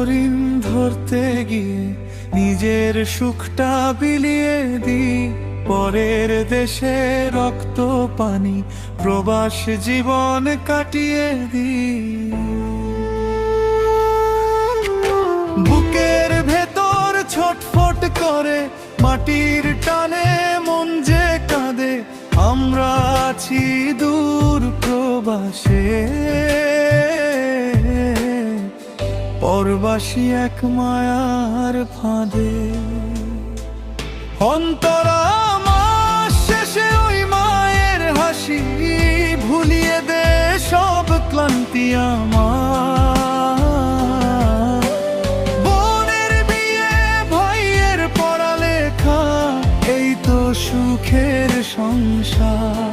হরিণ ধরতে গিয়ে নিজের সুখটা বিলিয়ে দিই, পরের দেশে রক্ত পানি প্রবাস জীবন কাটিয়ে দিই। বুকের ভেতর ছটফট করে মাটির টানে মন যে কাঁদে, আমরা আছি দূর প্রবাসে, পরবাসী এক মায়ার ফাঁদে। অন্তরা মাস শেষে ওই মায়ের হাসি ভুলিয়ে দে সব ক্লান্তি আমার। বোনের বিয়ে, ভাইয়ের পড়ালেখা, এই তো সুখের সংসার।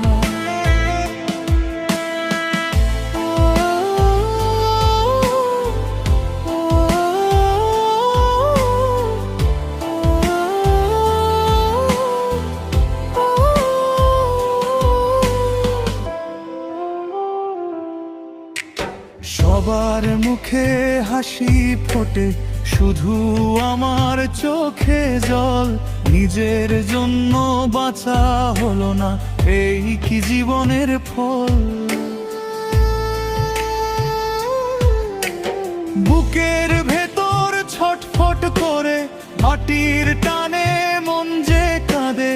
সবার মুখে হাসি ফোটে, শুধু আমার চোখে জল। নিজের জন্য বাঁচা হলো না, এই কি জীবনের ফল। বুকের ভেতর ছটফট করে মাটির টানে মন যে কাঁদে,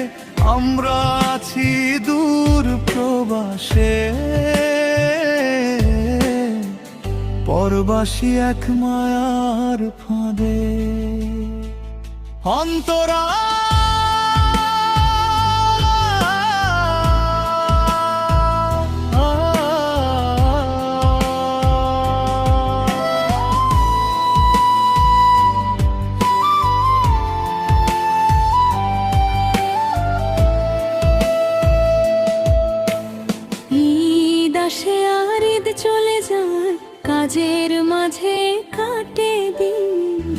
আমরা আছি দূর প্রবাসে, পরবাসী এক মায়ার ফাঁদে। অন্তরা ঈদ আসে আর ঈদ চলে যায়, কাজের মাঝে কাটে দিন।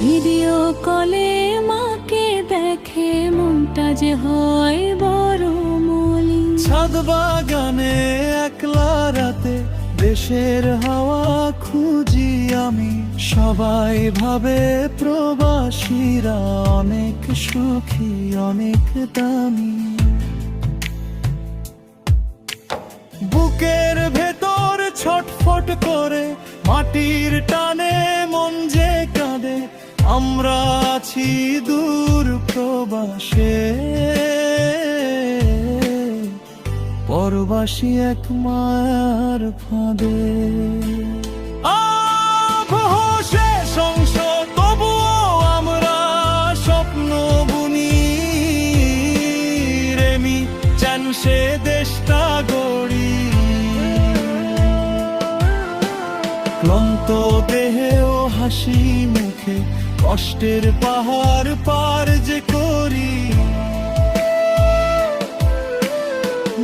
ভিডিও কলে মাকে দেখে মনটা যে হয় বড় মলিন। ছাদ বাগানে একলা রাতে দেশের হাওয়া খুঁজি আমি, সবাই ভাবে প্রবাসীরা অনেক সুখী অনেক দামি। বুকের ভেতর ছটফট করে মাটির টানে মন যে কাঁদে, আমরা আছি দূর প্রবাসে, পরবাসী এক মায়ার ফাঁদে। আবহসে সংসার তবুও আমরা স্বপ্ন বুনি, রেমি চান সে দেশটা গড়ি। ক্লান্ত দেহেও হাসি মুখে কষ্টের পাহাড় পার যে করি।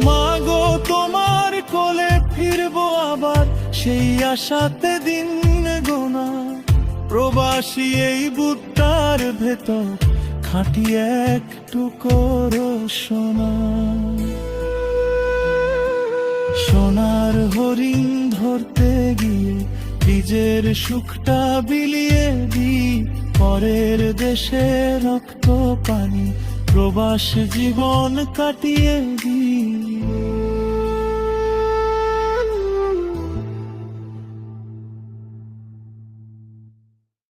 মাগো তোমার কোলে ফিরবো আবার, সেই আশাতে দিন গোনা। প্রবাসী এই বুকটার ভেতর খাঁটি একটু করো সোনা। সোনার হরিণ ধরতে গিয়ে নিজের সুখটা বিলিয়ে দিই, পরের দেশে রক্ত পানি প্রবাস জীবন কাটিয়ে দিই।